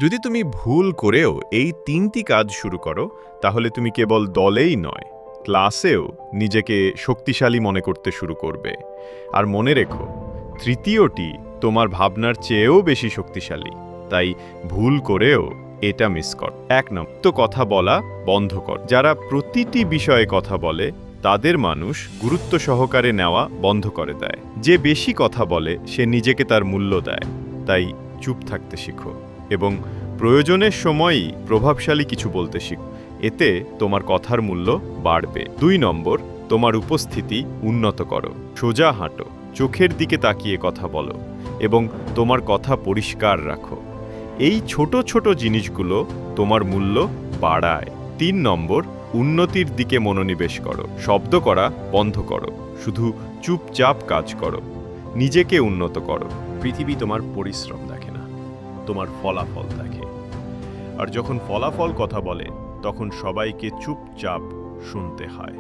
যদি তুমি ভুল করেও এই ৩টি কাজ শুরু করো, তাহলে তুমি কেবল দলেই নয়, ক্লাসেও নিজেকে শক্তিশালী মনে করতে শুরু করবে। আর মনে রেখো, তৃতীয়টি তোমার ভাবনার চেয়েও বেশি শক্তিশালী। তাই ভুল করেও এটা মিস কর। ১ নম্বর, তো কথা বলা বন্ধ কর। যারা প্রতিটি বিষয়ে কথা বলে তাদের মানুষ গুরুত্ব সহকারে নেওয়া বন্ধ করে দেয়। যে বেশি কথা বলে সে নিজেকে তার মূল্য দেয়। তাই চুপ থাকতে শিখো এবং প্রয়োজনের সময়ই প্রভাবশালী কিছু বলতে শিখো। এতে তোমার কথার মূল্য বাড়বে। ২ নম্বর, তোমার উপস্থিতি উন্নত করো। সোজা হাঁটো, চোখের দিকে তাকিয়ে কথা বলো এবং তোমার কথা পরিষ্কার রাখো। এই ছোট ছোট জিনিসগুলো তোমার মূল্য বাড়ায়। ৩ নম্বর, উন্নতির দিকে মনোনিবেশ করো। শব্দ করা বন্ধ করো, শুধু চুপচাপ কাজ করো। নিজেকে উন্নত করো। পৃথিবী তোমার পরিশ্রম দেখে না, তোমার ফলাফল দেখে। আর যখন ফলাফল কথা বলে, তখন সবাইকে চুপচাপ শুনতে হয়।